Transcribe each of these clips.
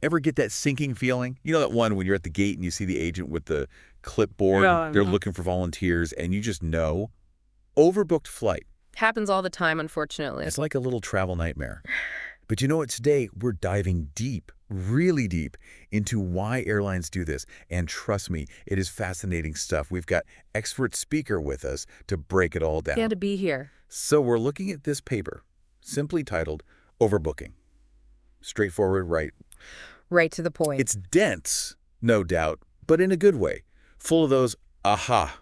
Ever get that sinking feeling? You know that one when you're at the gate and you see the agent with the clipboard, they're looking for volunteers, and you just know? Overbooked flight. Happens all the time, unfortunately. It's like a little travel nightmare. But you know what? Today, we're diving deep, really deep, into why airlines do this. And trust me, it is fascinating stuff. We've got expert speaker with us to break it all down. Glad to be here. So we're looking at this paper, simply titled Overbooking. Straightforward, right? Right to the point. It's dense, no doubt, but in a good way. Full of those aha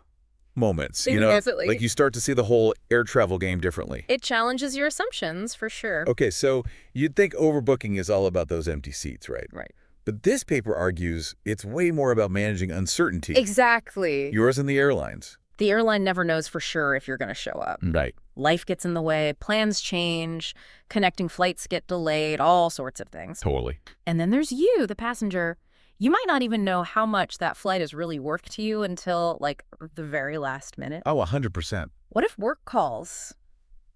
moments, Definitely. like you start to see the whole air travel game differently. It challenges your assumptions, for sure. Okay, so you'd think overbooking is all about those empty seats, right? Right. But this paper argues it's way more about managing uncertainty. Exactly. Yours and the airlines. The airline never knows for sure if you're going to show up. Right. Life gets in the way, plans change, connecting flights get delayed, all sorts of things. Totally. And then there's you, the passenger. You might not even know how much that flight is really worth to you until, like, the very last minute. Oh, 100%. What if work calls?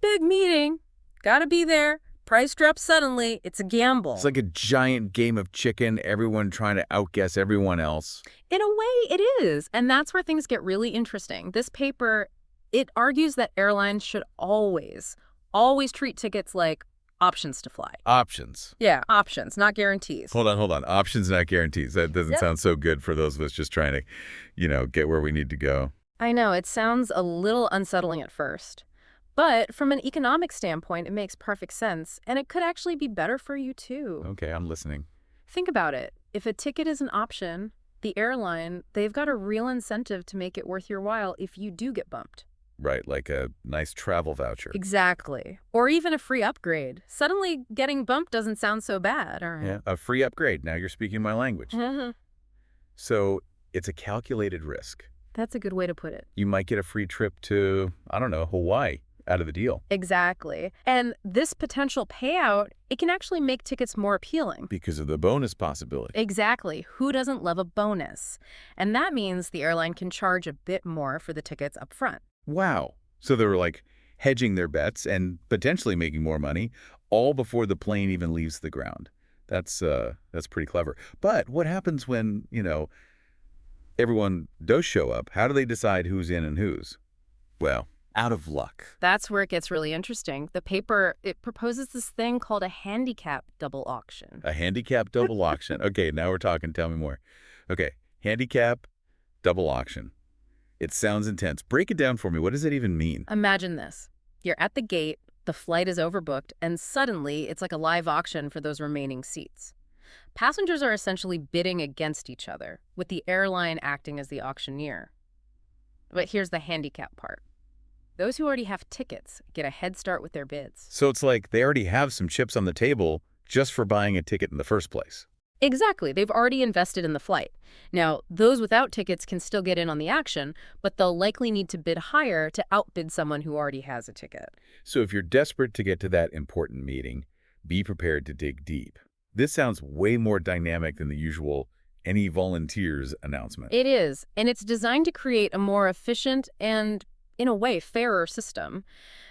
Big meeting. Gotta be there. Price drops suddenly. It's a gamble. It's like a giant game of chicken, everyone trying to outguess everyone else. In a way, it is. And that's where things get really interesting. This paper, it argues that airlines should always treat tickets like options to fly. Options. Yeah, options, not guarantees. Hold on. Options, not guarantees. That doesn't sound so good for those of us just trying to, get where we need to go. I know, it sounds a little unsettling at first. But from an economic standpoint, it makes perfect sense. And it could actually be better for you, too. Okay, I'm listening. Think about it. If a ticket is an option, the airline, they've got a real incentive to make it worth your while if you do get bumped. Right, like a nice travel voucher. Exactly. Or even a free upgrade. Suddenly, getting bumped doesn't sound so bad, all right? Yeah, a free upgrade. Now you're speaking my language. So it's a calculated risk. That's a good way to put it. You might get a free trip to, I don't know, Hawaii out of the deal. Exactly. And this potential payout, it can actually make tickets more appealing. Because of the bonus possibility. Exactly. Who doesn't love a bonus? And that means the airline can charge a bit more for the tickets up front. Wow. So they were like hedging their bets and potentially making more money all before the plane even leaves the ground. That's pretty clever. But what happens when, everyone does show up? How do they decide who's in and who's? Well, out of luck. That's where it gets really interesting. The paper, it proposes this thing called a handicap double auction. A handicap double auction. Okay, now we're talking. Tell me more. Okay, handicap double auction. It sounds intense. Break it down for me. What does it even mean? Imagine this. You're at the gate, the flight is overbooked, and suddenly it's like a live auction for those remaining seats. Passengers are essentially bidding against each other, with the airline acting as the auctioneer. But here's the handicap part. Those who already have tickets get a head start with their bids. So it's like they already have some chips on the table just for buying a ticket in the first place. Exactly. They've already invested in the flight. Now, those without tickets can still get in on the action, but they'll likely need to bid higher to outbid someone who already has a ticket. So if you're desperate to get to that important meeting, be prepared to dig deep. This sounds way more dynamic than the usual "any volunteers" announcement. It is, and it's designed to create a more efficient and, in a way, fairer system.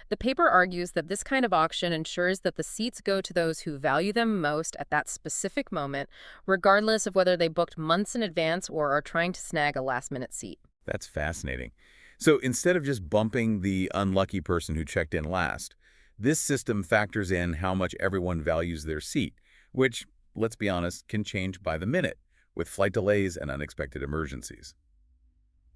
The paper argues that this kind of auction ensures that the seats go to those who value them most at that specific moment, regardless of whether they booked months in advance or are trying to snag a last-minute seat. That's fascinating. So instead of just bumping the unlucky person who checked in last, this system factors in how much everyone values their seat, which, let's be honest, can change by the minute with flight delays and unexpected emergencies.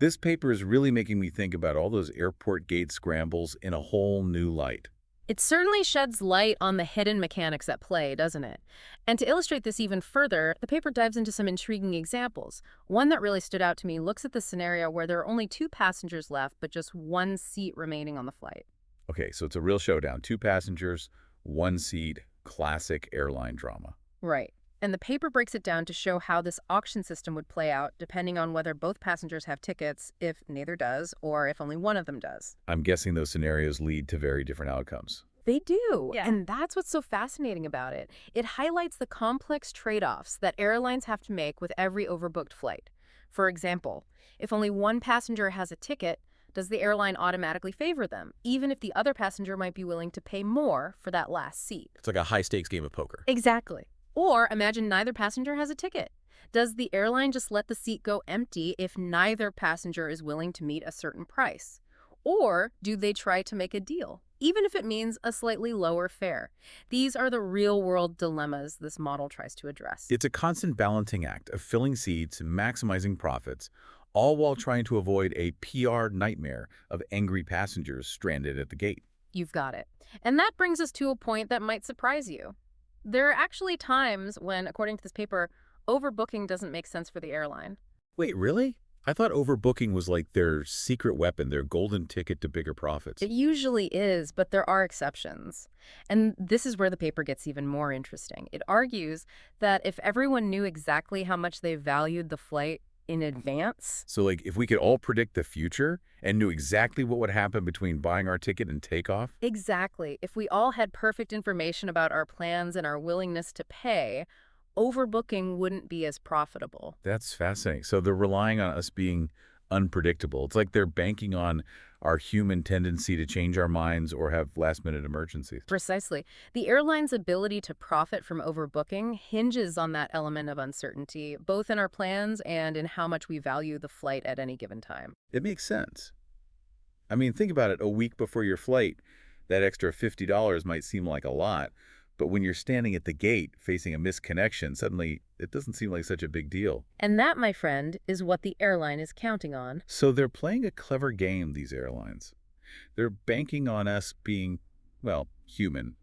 This paper is really making me think about all those airport gate scrambles in a whole new light. It certainly sheds light on the hidden mechanics at play, doesn't it? And to illustrate this even further, the paper dives into some intriguing examples. One that really stood out to me looks at the scenario where there are only 2 passengers left, but just 1 seat remaining on the flight. Okay, so it's a real showdown. 2 passengers, 1 seat, classic airline drama. Right. And the paper breaks it down to show how this auction system would play out depending on whether both passengers have tickets, if neither does, or if only one of them does. I'm guessing those scenarios lead to very different outcomes. They do. Yeah. And that's what's so fascinating about it. It highlights the complex trade-offs that airlines have to make with every overbooked flight. For example, if only one passenger has a ticket, does the airline automatically favor them, even if the other passenger might be willing to pay more for that last seat? It's like a high-stakes game of poker. Exactly. Or imagine neither passenger has a ticket. Does the airline just let the seat go empty if neither passenger is willing to meet a certain price? Or do they try to make a deal, even if it means a slightly lower fare? These are the real-world dilemmas this model tries to address. It's a constant balancing act of filling seats and maximizing profits, all while trying to avoid a PR nightmare of angry passengers stranded at the gate. You've got it. And that brings us to a point that might surprise you. There are actually times when, according to this paper, overbooking doesn't make sense for the airline. Wait, really? I thought overbooking was like their secret weapon, their golden ticket to bigger profits. It usually is, but there are exceptions. And this is where the paper gets even more interesting. It argues that if everyone knew exactly how much they valued the flight in advance. So, like, if we could all predict the future and knew exactly what would happen between buying our ticket and takeoff? Exactly. If we all had perfect information about our plans and our willingness to pay, overbooking wouldn't be as profitable. That's fascinating. So they're relying on us being unpredictable. It's like they're banking on our human tendency to change our minds or have last-minute emergencies. Precisely. The airline's ability to profit from overbooking hinges on that element of uncertainty, both in our plans and in how much we value the flight at any given time. It makes sense. I mean, think about it. A week before your flight, that extra $50 might seem like a lot, but when you're standing at the gate facing a missed connection, suddenly it doesn't seem like such a big deal. And that, my friend, is what the airline is counting on. So they're playing a clever game, these airlines. They're banking on us being, well, human.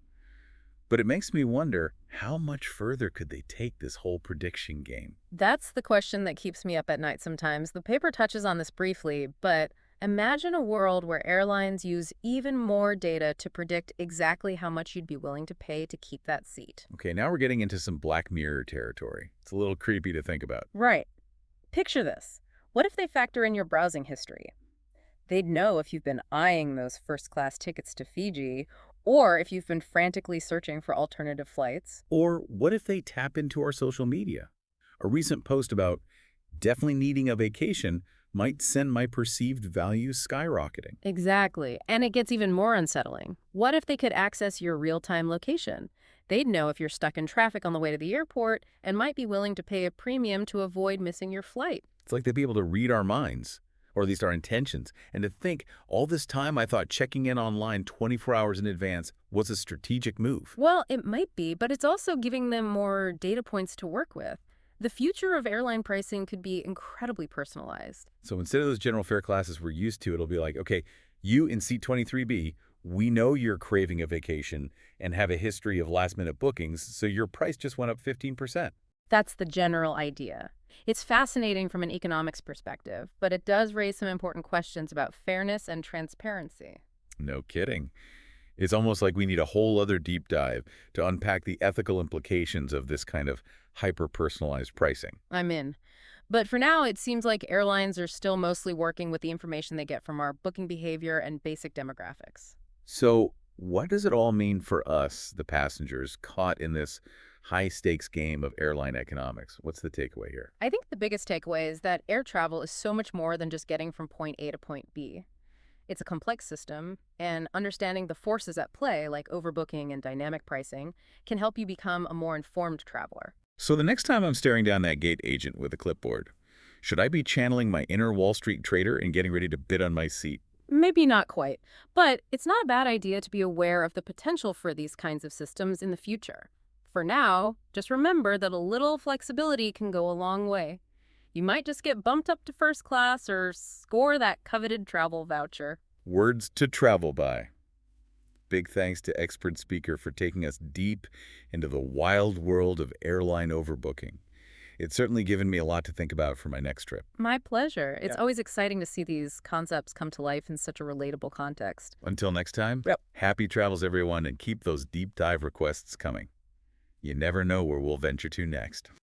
But it makes me wonder, how much further could they take this whole prediction game? That's the question that keeps me up at night sometimes. The paper touches on this briefly, but imagine a world where airlines use even more data to predict exactly how much you'd be willing to pay to keep that seat. Okay, now we're getting into some Black Mirror territory. It's a little creepy to think about. Right. Picture this. What if they factor in your browsing history? They'd know if you've been eyeing those first-class tickets to Fiji, or if you've been frantically searching for alternative flights. Or what if they tap into our social media? A recent post about definitely needing a vacation might send my perceived values skyrocketing. Exactly. And it gets even more unsettling. What if they could access your real-time location? They'd know if you're stuck in traffic on the way to the airport and might be willing to pay a premium to avoid missing your flight. It's like they'd be able to read our minds, or at least our intentions. And to think, all this time I thought checking in online 24 hours in advance was a strategic move. Well, it might be, but it's also giving them more data points to work with. The future of airline pricing could be incredibly personalized. So instead of those general fare classes we're used to, it'll be like, okay, you in seat 23B, we know you're craving a vacation and have a history of last-minute bookings, so your price just went up 15%. That's the general idea. It's fascinating from an economics perspective, but it does raise some important questions about fairness and transparency. No kidding. It's almost like we need a whole other deep dive to unpack the ethical implications of this kind of hyper-personalized pricing. I'm in. But for now, it seems like airlines are still mostly working with the information they get from our booking behavior and basic demographics. So what does it all mean for us, the passengers, caught in this high-stakes game of airline economics? What's the takeaway here? I think the biggest takeaway is that air travel is so much more than just getting from point A to point B. It's a complex system, and understanding the forces at play, like overbooking and dynamic pricing, can help you become a more informed traveler. So the next time I'm staring down that gate agent with a clipboard, should I be channeling my inner Wall Street trader and getting ready to bid on my seat? Maybe not quite, but it's not a bad idea to be aware of the potential for these kinds of systems in the future. For now, just remember that a little flexibility can go a long way. You might just get bumped up to first class or score that coveted travel voucher. Words to travel by. Big thanks to expert speaker for taking us deep into the wild world of airline overbooking. It's certainly given me a lot to think about for my next trip. My pleasure. It's Yeah. always exciting to see these concepts come to life in such a relatable context. Until next time, Yep. happy travels everyone, and keep those deep dive requests coming. You never know where we'll venture to next.